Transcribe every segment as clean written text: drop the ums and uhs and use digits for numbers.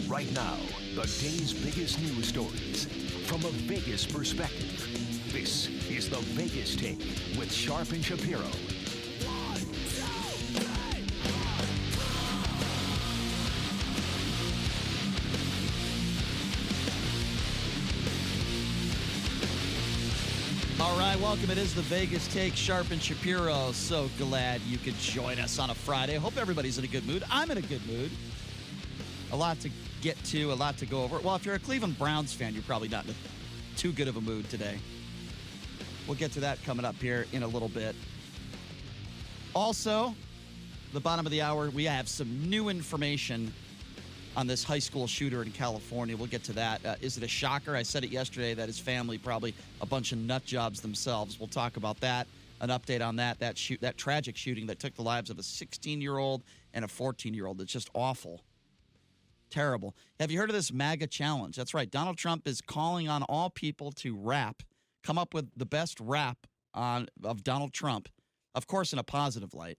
Right now, the day's biggest news stories from a Vegas perspective. This is the Vegas Take with Sharp and Shapiro. All right, welcome. It is the Vegas Take, Sharp and Shapiro. So glad you could join us on a Friday. Hope everybody's in a good mood. I'm in a good mood. A lot to get to, a lot to go over. Well, if you're a Cleveland Browns fan, you're probably not in too good of a mood today. We'll get to that coming up here in a little bit. Also, the bottom of the hour, we have some new information on this high school shooter in California. We'll get to that. Is it a shocker? I said it yesterday that his family probably a bunch of nut jobs themselves. We'll talk about that. An update on that tragic shooting that took the lives of a 16-year-old and a 14-year-old. It's just awful. Terrible. Have you heard of this MAGA challenge? That's right. Donald Trump is calling on all people to rap, come up with the best rap of Donald Trump, of course in a positive light.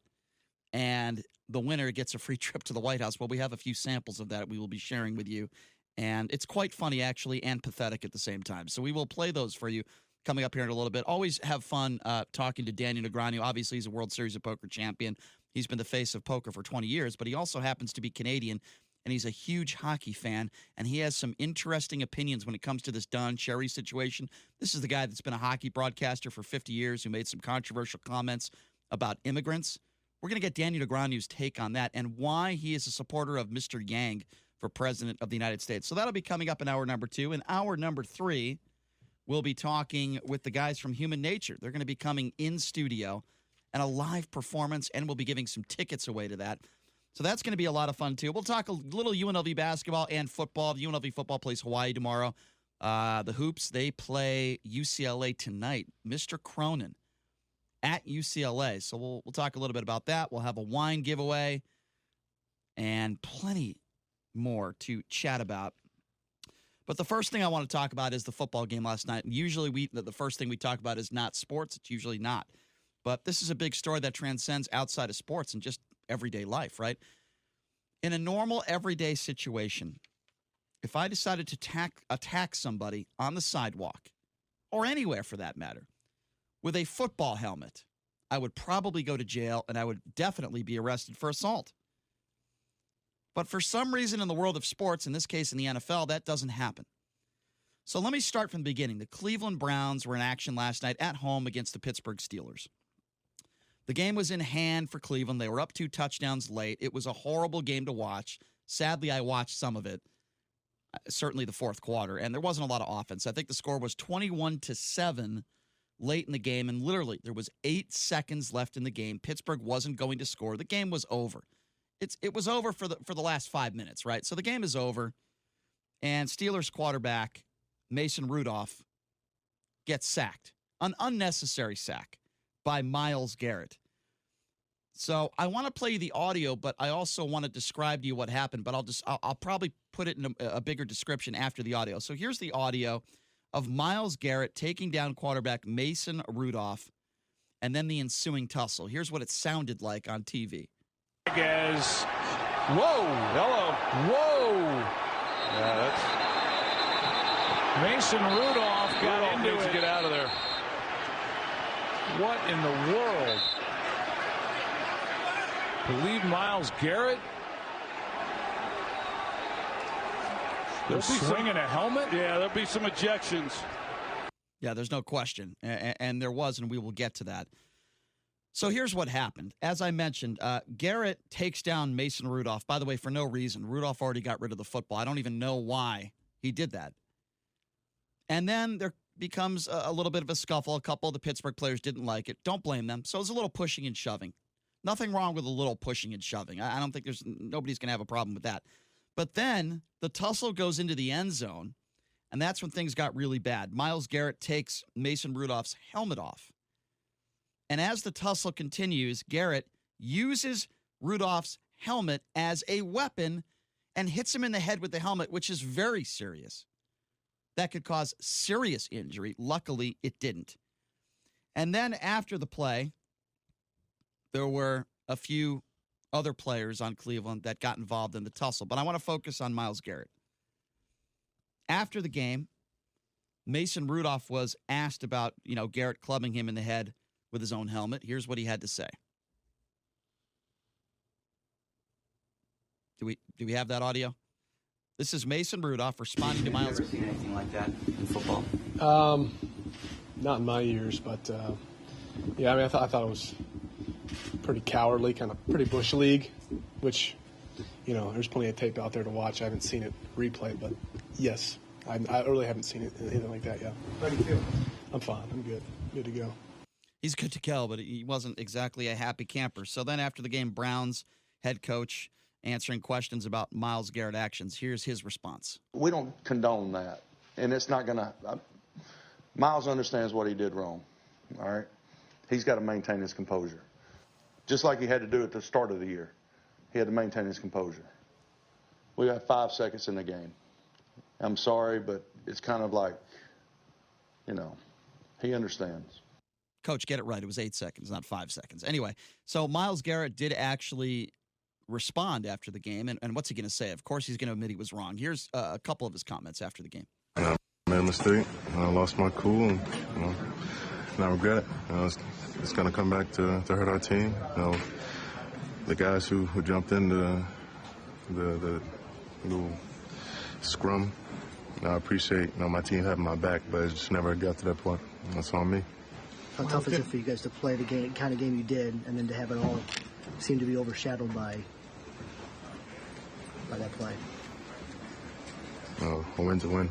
And the winner gets a free trip to the White House. Well, we have a few samples of that we will be sharing with you. And it's quite funny, actually, and pathetic at the same time. So we will play those for you coming up here in a little bit. Always have fun talking to Daniel Negreanu. Obviously, he's a World Series of Poker champion. He's been the face of poker for 20 years, but he also happens to be Canadian, and he's a huge hockey fan, and he has some interesting opinions when it comes to this Don Cherry situation. This is the guy that's been a hockey broadcaster for 50 years who made some controversial comments about immigrants. We're going to get Daniel Negreanu's take on that and why he is a supporter of Mr. Yang for president of the United States. So that'll be coming up in hour number 2. In hour number 3, we'll be talking with the guys from Human Nature. They're going to be coming in studio and a live performance, and we'll be giving some tickets away to that. So that's going to be a lot of fun, too. We'll talk a little UNLV basketball and football. The UNLV football plays Hawaii tomorrow. The Hoops, they play UCLA tonight. Mr. Cronin at UCLA. So we'll talk a little bit about that. We'll have a wine giveaway and plenty more to chat about. But the first thing I want to talk about is the football game last night. And usually the first thing we talk about is not sports. It's usually not. But this is a big story that transcends outside of sports and just everyday life, right? In a normal everyday situation, if I decided to attack somebody on the sidewalk, or anywhere for that matter, with a football helmet, I would probably go to jail and I would definitely be arrested for assault. But for some reason in the world of sports, in this case in the NFL, that doesn't happen. So let me start from the beginning. The Cleveland Browns were in action last night at home against the Pittsburgh Steelers. The game was in hand for Cleveland. They were up 2 touchdowns late. It was a horrible game to watch. Sadly, I watched some of it, certainly the fourth quarter, and there wasn't a lot of offense. I think the score was 21-7 late in the game, and literally there was 8 seconds left in the game. Pittsburgh wasn't going to score. The game was over. It was over for the last 5 minutes, right? So the game is over, and Steelers quarterback Mason Rudolph gets sacked, an unnecessary sack by Myles Garrett. So I want to play you the audio, but I also want to describe to you what happened, but I'll probably put it in a bigger description after the audio. So here's the audio of Myles Garrett taking down quarterback Mason Rudolph and then the ensuing tussle. Here's what it sounded like on TV. Whoa, hello, whoa. Yeah, that's Mason Rudolph got into it. To get out of there. What in the world? Believe Myles Garrett? They're swinging a helmet? Yeah, there'll be some ejections. Yeah, there's no question. And there was, and we will get to that. So here's what happened. As I mentioned, Garrett takes down Mason Rudolph. By the way, for no reason. Rudolph already got rid of the football. I don't even know why he did that. And then there becomes a little bit of a scuffle. A couple of the Pittsburgh players didn't like it. Don't blame them. So it was a little pushing and shoving. Nothing wrong with a little pushing and shoving. I don't think nobody's going to have a problem with that. But then the tussle goes into the end zone, and that's when things got really bad. Myles Garrett takes Mason Rudolph's helmet off. And as the tussle continues, Garrett uses Rudolph's helmet as a weapon and hits him in the head with the helmet, which is very serious. That could cause serious injury. Luckily, it didn't. And then after the play, there were a few other players on Cleveland that got involved in the tussle. But I want to focus on Myles Garrett. After the game, Mason Rudolph was asked about, Garrett clubbing him in the head with his own helmet. Here's what he had to say. Do we have that audio? This is Mason Rudolph responding to Myles. Have you ever seen anything like that in football? Not in my years, but yeah, I mean, I thought it was pretty cowardly, kind of pretty bush league, which, there's plenty of tape out there to watch. I haven't seen it replayed, but yes, I really haven't seen it anything like that yet. How do you feel? I'm fine. I'm good. Good to go. He's good to go, but he wasn't exactly a happy camper. So then after the game, Browns head coach answering questions about Myles Garrett actions. Here's his response. We don't condone that, and it's not going to Myles understands what he did wrong, all right? He's got to maintain his composure, just like he had to do at the start of the year. He had to maintain his composure. We got 5 seconds in the game. I'm sorry, but it's kind of like, he understands. Coach, get it right. It was 8 seconds, not 5 seconds. Anyway, so Myles Garrett did actually respond after the game, and what's he going to say? Of course he's going to admit he was wrong. Here's a couple of his comments after the game. I made a mistake. I lost my cool, and I regret it. It's going to come back to hurt our team. The guys who jumped in the little scrum, I appreciate my team having my back, but it just never got to that point. That's on me. How tough is it for you guys to play the kind of game you did, and then to have it all seem to be overshadowed by that play? A win's a win.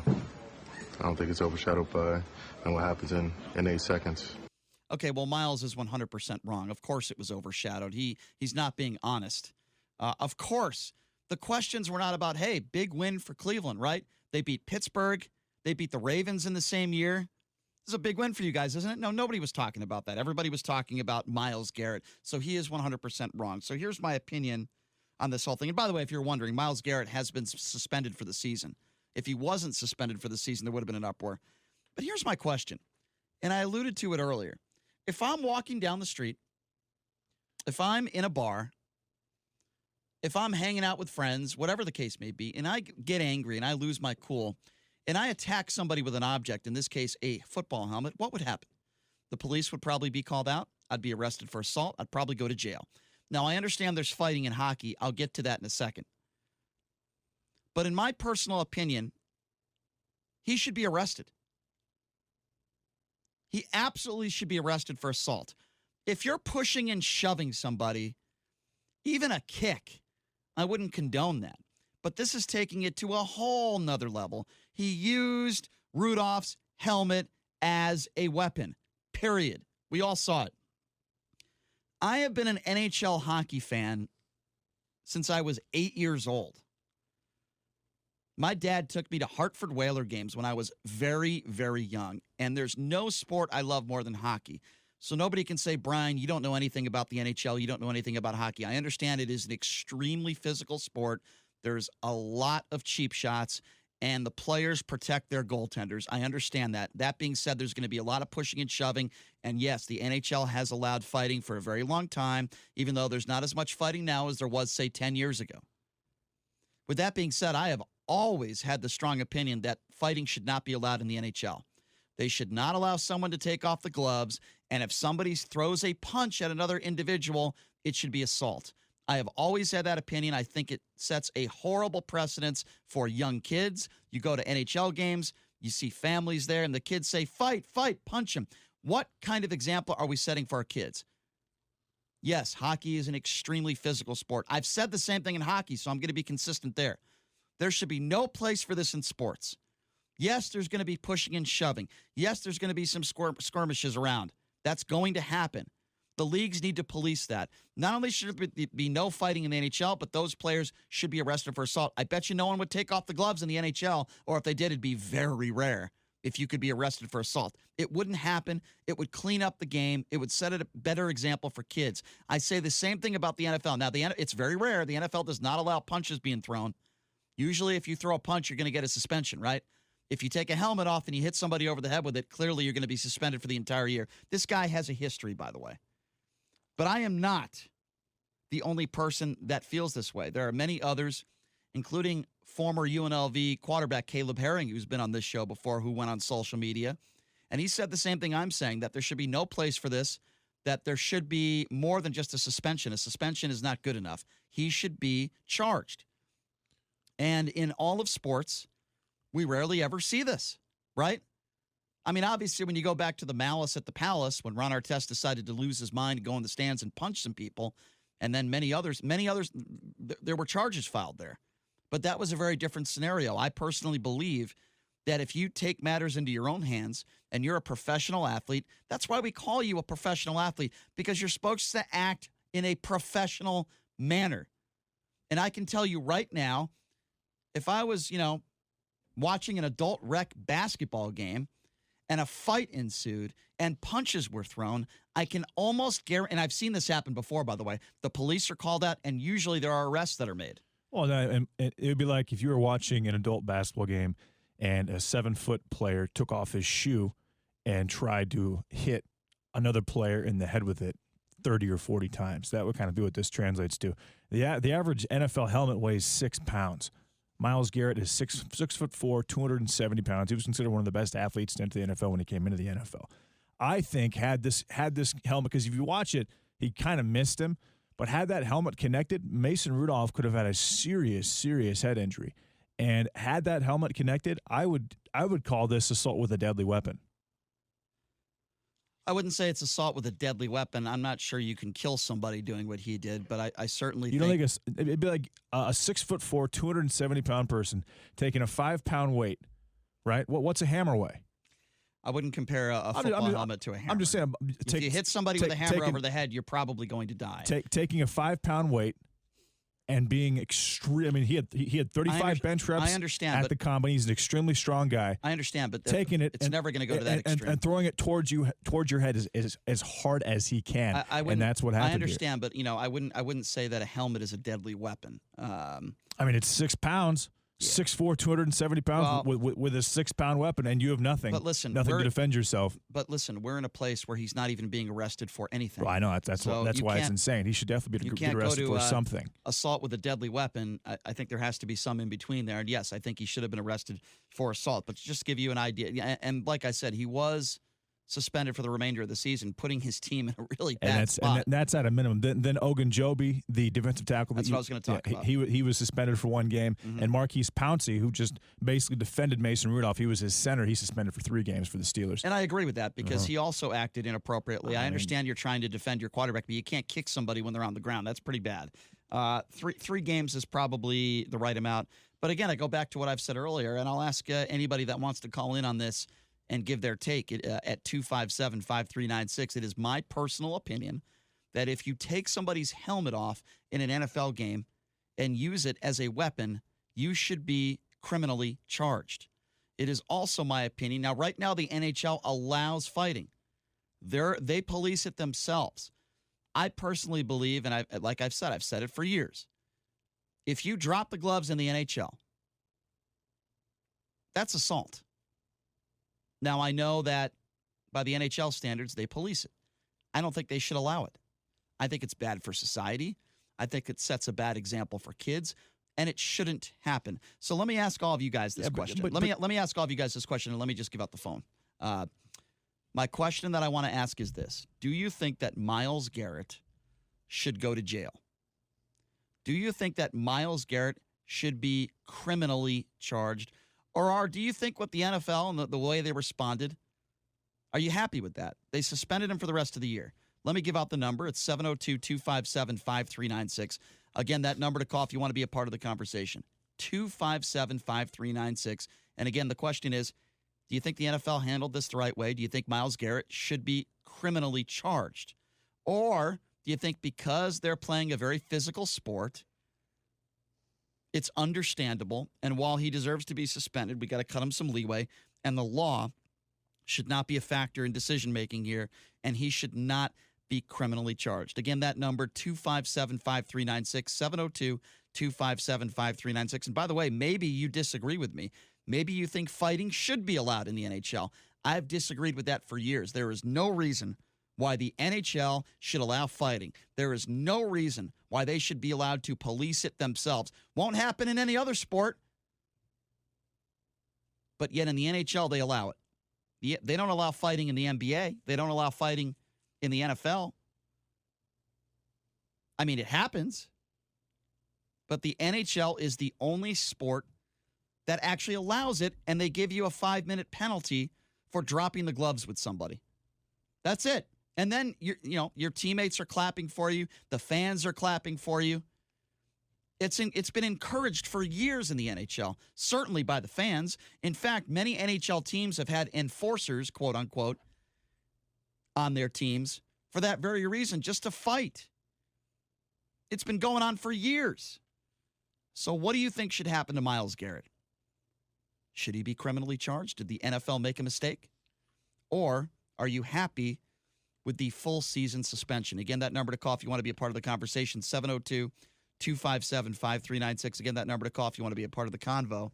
I don't think it's overshadowed by what happens in 8 seconds. Okay, well, Myles is 100% wrong. Of course it was overshadowed. He's not being honest. Of course, the questions were not about, hey, big win for Cleveland, right? They beat Pittsburgh. They beat the Ravens in the same year. This is a big win for you guys, isn't it? No, nobody was talking about that. Everybody was talking about Myles Garrett. So he is 100% wrong. So here's my opinion on this whole thing. And by the way, if you're wondering, Myles Garrett has been suspended for the season. If he wasn't suspended for the season, there would have been an uproar. But here's my question, and I alluded to it earlier. If I'm walking down the street, if I'm in a bar, if I'm hanging out with friends, whatever the case may be, and I get angry and I lose my cool, and I attack somebody with an object, in this case, a football helmet, what would happen? The police would probably be called out. I'd be arrested for assault. I'd probably go to jail. Now, I understand there's fighting in hockey. I'll get to that in a second. But in my personal opinion, he should be arrested. He absolutely should be arrested for assault. If you're pushing and shoving somebody, even a kick, I wouldn't condone that. But this is taking it to a whole nother level. He used Rudolph's helmet as a weapon, period. We all saw it. I have been an NHL hockey fan since I was 8 years old. My dad took me to Hartford Whaler games when I was very, very young, and there's no sport I love more than hockey. So nobody can say, Brian, you don't know anything about the NHL, you don't know anything about hockey. I understand it is an extremely physical sport. There's a lot of cheap shots, and the players protect their goaltenders. I understand that. That being said, there's going to be a lot of pushing and shoving, and yes, the NHL has allowed fighting for a very long time, even though there's not as much fighting now as there was, say, 10 years ago. With that being said, I have always had the strong opinion that fighting should not be allowed in the NHL. They should not allow someone to take off the gloves, and if somebody throws a punch at another individual, it should be assault. I have always had that opinion. I think it sets a horrible precedence for young kids. You go to NHL games, you see families there, and the kids say, fight, fight, punch him. What kind of example are we setting for our kids? Yes, hockey is an extremely physical sport. I've said the same thing in hockey, so I'm going to be consistent there. There should be no place for this in sports. Yes, there's going to be pushing and shoving. Yes, there's going to be some skirmishes around. That's going to happen. The leagues need to police that. Not only should there be no fighting in the NHL, but those players should be arrested for assault. I bet you no one would take off the gloves in the NHL, or if they did, it'd be very rare if you could be arrested for assault. It wouldn't happen. It would clean up the game. It would set a better example for kids. I say the same thing about the NFL. Now, it's very rare. The NFL does not allow punches being thrown. Usually, if you throw a punch, you're going to get a suspension, right? If you take a helmet off and you hit somebody over the head with it, clearly you're going to be suspended for the entire year. This guy has a history, by the way. But I am not the only person that feels this way. There are many others, including former UNLV quarterback Caleb Herring, who's been on this show before, who went on social media. And he said the same thing I'm saying, that there should be no place for this, that there should be more than just a suspension. A suspension is not good enough. He should be charged. And in all of sports, we rarely ever see this, right? I mean, obviously, when you go back to the malice at the Palace, when Ron Artest decided to lose his mind and go in the stands and punch some people, and then many others, there were charges filed there. But that was a very different scenario. I personally believe that if you take matters into your own hands and you're a professional athlete, that's why we call you a professional athlete, because you're supposed to act in a professional manner. And I can tell you right now, if I was, watching an adult rec basketball game and a fight ensued and punches were thrown, I can almost guarantee, and I've seen this happen before, by the way, the police are called out and usually there are arrests that are made. Well, and it would be like if you were watching an adult basketball game and a 7-foot player took off his shoe and tried to hit another player in the head with it 30 or 40 times. That would kind of be what this translates to. The average NFL helmet weighs 6 pounds. Myles Garrett is 6'4", 270 pounds. He was considered one of the best athletes to enter the NFL when he came into the NFL. I think had this helmet, because if you watch it, he kind of missed him, but had that helmet connected, Mason Rudolph could have had a serious head injury. And had that helmet connected, I would call this assault with a deadly weapon. I wouldn't say it's assault with a deadly weapon. I'm not sure you can kill somebody doing what he did, but I certainly think... You don't think it'd be like a 6'4", 270-pound person taking a 5-pound weight, right? What's a hammer weigh? I wouldn't compare a football helmet to a hammer. I'm just saying... If you hit somebody with a hammer over the head, you're probably going to die. Taking a 5-pound weight and being extreme. I mean, he had 35 bench reps. I understand at the combine. He's an extremely strong guy. I understand, but taking it's never going to go to that extreme. And throwing it towards your head is as hard as he can. And that's what happened. I understand, but I wouldn't say that a helmet is a deadly weapon. I mean, it's 6 pounds. 6'4", 270 pounds with a 6-pound weapon, and you have nothing. But listen, nothing to defend yourself. But listen, we're in a place where he's not even being arrested for anything. Well, I know that's why it's insane. He should definitely be arrested for something. Assault with a deadly weapon. I think there has to be some in between there. And yes, I think he should have been arrested for assault. But just to give you an idea, and like I said, he was suspended for the remainder of the season, putting his team in a really bad spot. And that's at a minimum. Then Ogunjobi, the defensive tackle. That's what I was going to talk about. He was suspended for 1 game. Mm-hmm. And Marquise Pouncey, who just basically defended Mason Rudolph, he was his center. He's suspended for 3 games for the Steelers. And I agree with that because he also acted inappropriately. I understand you're trying to defend your quarterback, but you can't kick somebody when they're on the ground. That's pretty bad. 3 games is probably the right amount. But again, I go back to what I've said earlier, and I'll ask anybody that wants to call in on this and give their take at 257-5396. It is my personal opinion that if you take somebody's helmet off in an NFL game and use it as a weapon, you should be criminally charged. It is also my opinion. Now, right now, the NHL allows fighting. They police it themselves. I personally believe, and like I've said it for years, if you drop the gloves in the NHL, that's assault. Now, I know that by the NHL standards, they police it. I don't think they should allow it. I think it's bad for society. I think it sets a bad example for kids, and it shouldn't happen. So let me ask all of you guys this question. Let me ask all of you guys this question, and let me just give out the phone. My question that I want to ask is this. Do you think that Myles Garrett should go to jail? Do you think that Myles Garrett should be criminally charged? Or do you think with the NFL and the way they responded, are you happy with that? They suspended him for the rest of the year. Let me give out the number. It's 702-257-5396. Again, that number to call if you want to be a part of the conversation. 257-5396. And again, the question is, do you think the NFL handled this the right way? Do you think Myles Garrett should be criminally charged? Or do you think because they're playing a very physical sport, it's understandable, and while he deserves to be suspended, we got to cut him some leeway, and the law should not be a factor in decision-making here, and he should not be criminally charged. Again, that number, 257-5396, 702-257-5396. And by the way, maybe you disagree with me. Maybe you think fighting should be allowed in the NHL. I've disagreed with that for years. There is no reason why the NHL should allow fighting. There is no reason why they should be allowed to police it themselves. Won't happen in any other sport. But yet in the NHL, they allow it. They don't allow fighting in the NBA. They don't allow fighting in the NFL. I mean, it happens. But the NHL is the only sport that actually allows it, and they give you a 5-minute penalty for dropping the gloves with somebody. That's it. And then your teammates are clapping for you. The fans are clapping for you. It's been encouraged for years in the NHL, certainly by the fans. In fact, many NHL teams have had enforcers, quote unquote, on their teams for that very reason, just to fight. It's been going on for years. So what do you think should happen to Myles Garrett? Should he be criminally charged? Did the NFL make a mistake? Or are you happy with the full season suspension? Again, that number to call if you want to be a part of the conversation, 702-257-5396. Again, that number to call if you want to be a part of the convo,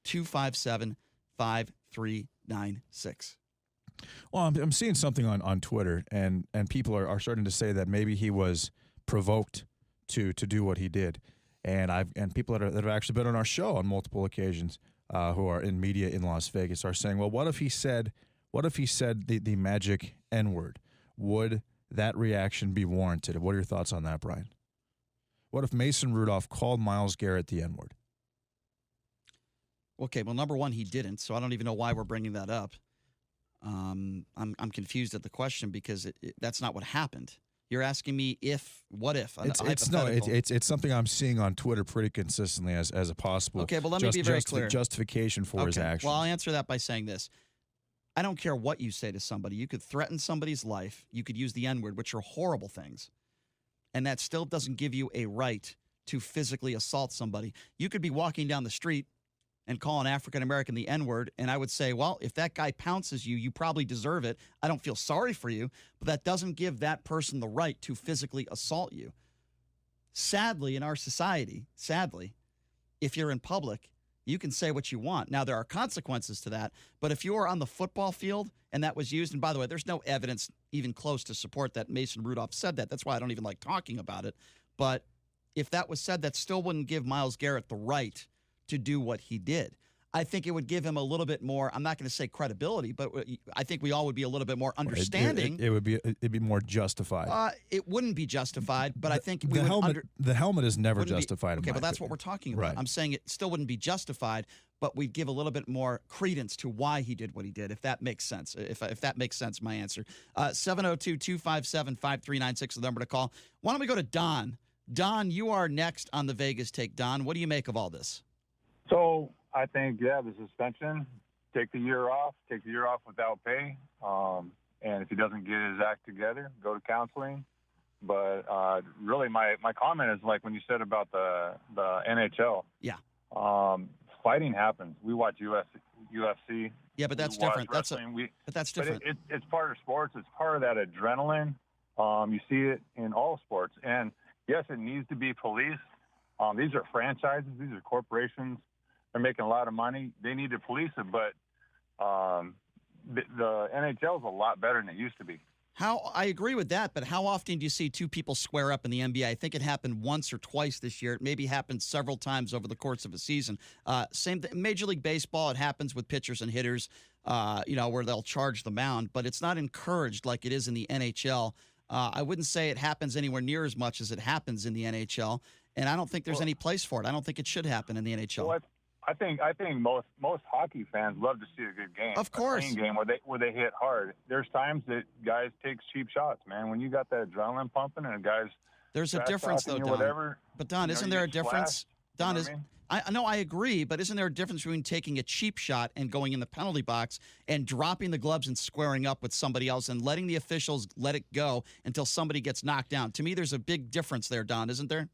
257-5396. Well, I'm seeing something on Twitter, and people are starting to say that maybe he was provoked to do what he did. And people that have actually been on our show on multiple occasions who are in media in Las Vegas are saying, well, what if he said the magic N-word? Would that reaction be warranted? What are your thoughts on that, Brian? What if Mason Rudolph called Myles Garrett the N-word? Okay, well, number one, he didn't, so I don't even know why we're bringing that up. I'm confused at the question because that's not what happened. You're asking me what if? It's something I'm seeing on Twitter pretty consistently as a possible. Okay, but let me be very clear. Justification for his actions. Well, I'll answer that by saying this. I don't care what you say to somebody. You could threaten somebody's life. You could use the N-word, which are horrible things. And that still doesn't give you a right to physically assault somebody. You could be walking down the street and call an African-American the N-word, and I would say, well, if that guy pounces you, you probably deserve it. I don't feel sorry for you, but that doesn't give that person the right to physically assault you. Sadly, in our society, if you're in public, you can say what you want. Now, there are consequences to that, but if you are on the football field and that was used, and by the way, there's no evidence even close to support that Mason Rudolph said that. That's why I don't even like talking about it. But if that was said, that still wouldn't give Myles Garrett the right to do what he did. I think it would give him a little bit more, I'm not going to say credibility, but I think we all would be a little bit more understanding. It'd be more justified. It wouldn't be justified, but I think the helmet is never justified. Okay, but that's what we're talking about. Right. I'm saying it still wouldn't be justified, but we'd give a little bit more credence to why he did what he did, if that makes sense. If that makes sense, my answer. 702-257-5396 is the number to call. Why don't we go to Don? Don, you are next on the Vegas Take. Don, what do you make of all this? So I think, the suspension, take the year off without pay. And if he doesn't get his act together, go to counseling. But really my comment is like when you said about the NHL. Yeah. Fighting happens. We watch UFC. Yeah, but that's different. But that's different. But it's part of sports. It's part of that adrenaline. You see it in all sports. And, yes, it needs to be policed. These are franchises. These are corporations. They're making a lot of money. They need to police it, but the NHL is a lot better than it used to be. I agree with that, but how often do you see two people square up in the NBA? I think it happened once or twice this year. It maybe happened several times over the course of a season. Same thing, Major League Baseball, it happens with pitchers and hitters, where they'll charge the mound, but it's not encouraged like it is in the NHL. I wouldn't say it happens anywhere near as much as it happens in the NHL, and I don't think there's any place for it. I don't think it should happen in the NHL. Well, I think most hockey fans love to see a good game. Of course, a clean game where they hit hard. There's times that guys take cheap shots, man. When you got that adrenaline pumping and there's a difference though, Don. Whatever, but Don, isn't there a difference? Don, I agree, but isn't there a difference between taking a cheap shot and going in the penalty box and dropping the gloves and squaring up with somebody else and letting the officials let it go until somebody gets knocked down? To me, there's a big difference there, Don, isn't there?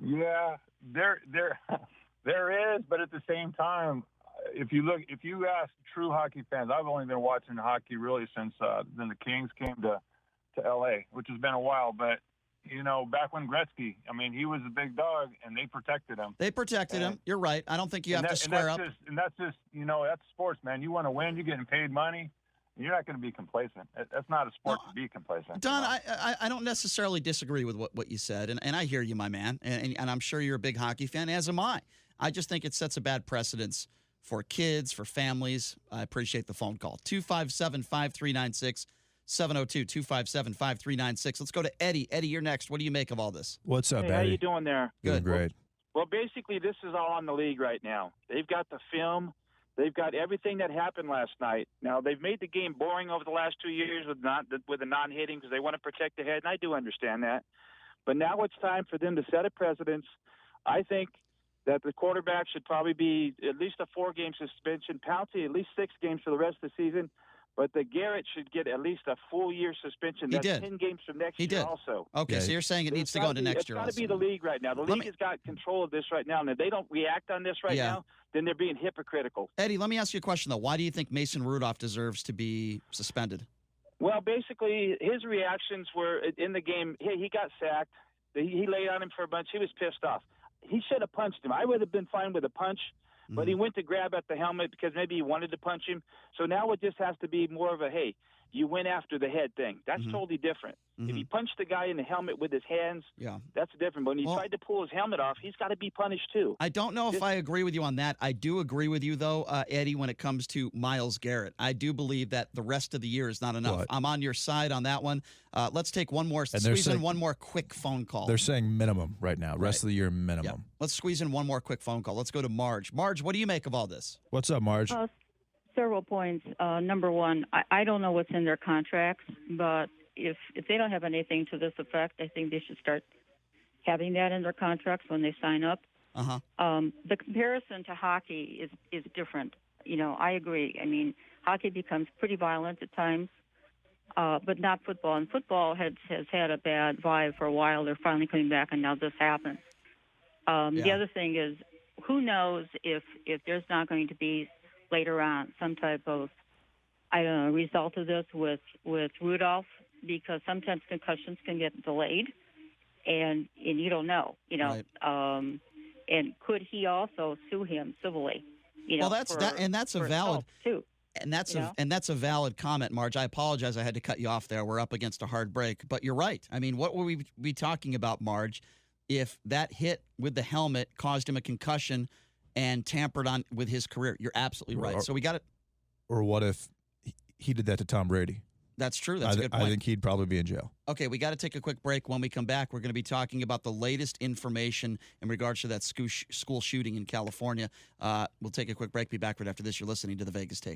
Yeah, there is, but at the same time, if you ask true hockey fans, I've only been watching hockey really since then the Kings came to L.A., which has been a while. But back when Gretzky, he was a big dog, and they protected him. They protected him. You're right. I don't think you have to square up. That's sports, man. You want to win, you're getting paid money. you're not going to be complacent. That's not a sport to be complacent. Don, I don't necessarily disagree with what you said, and I hear you, my man, and I'm sure you're a big hockey fan, as am I. I just think it sets a bad precedence for kids, for families. I appreciate the phone call. 257-5396, 702-257-5396. Let's go to Eddie. Eddie, you're next. What do you make of all this? What's up, Hey, Eddie? how you doing there? Good. Doing great. Well, basically, this is all on the league right now. They've got the film. They've got everything that happened last night. Now, they've made the game boring over the last 2 years with the non-hitting because they want to protect the head, and I do understand that. But now it's time for them to set a precedence. I think that the quarterback should probably be at least a 4-game suspension. Pouncey, at least 6 games for the rest of the season. But the Garrett should get at least a full year suspension. That's 10 games from next year also. Okay, so you're saying it needs to go into next year also. It's got to be the league right now. The league has got control of this right now. And if they don't react on this right now, then they're being hypocritical. Eddie, let me ask you a question, though. Why do you think Mason Rudolph deserves to be suspended? Well, basically, his reactions were in the game. He got sacked. He laid on him for a bunch. He was pissed off. He should have punched him. I would have been fine with a punch. But he went to grab at the helmet because maybe he wanted to punch him. So now it just has to be more of a, hey, you went after the head thing. That's totally different. If he punched the guy in the helmet with his hands, that's different. But when he tried to pull his helmet off, he's got to be punished too. I don't know if I agree with you on that. I do agree with you, though, Eddie, when it comes to Myles Garrett. I do believe that the rest of the year is not enough. What? I'm on your side on that one. Let's take one more. Squeeze in one more quick phone call. They're saying minimum right now. Rest of the year, minimum. Yep. Let's squeeze in one more quick phone call. Let's go to Marge. Marge, what do you make of all this? What's up, Marge? Several points. Number one, I don't know what's in their contracts, but if they don't have anything to this effect, I think they should start having that in their contracts when they sign up. The comparison to hockey is different. You know, I agree. I mean, hockey becomes pretty violent at times, but not football. And football has had a bad vibe for a while. They're finally coming back, and now this happens. The other thing is, who knows if there's not going to be later on some type of, I don't know, result of this with Rudolph, because sometimes concussions can get delayed, and you don't know, Right. And could he also sue him civilly? Well, that's a valid too. And that's a valid comment, Marge. I apologize I had to cut you off there. We're up against a hard break, but you're right. I mean, what would we be talking about, Marge, if that hit with the helmet caused him a concussion and tampered on with his career? You're absolutely right. So we got it. Or what if he did that to Tom Brady? That's true. That's a good point. I think he'd probably be in jail. Okay, we got to take a quick break. When we come back, we're going to be talking about the latest information in regards to that school shooting in California. We'll take a quick break. Be back right after this. You're listening to The Vegas Take.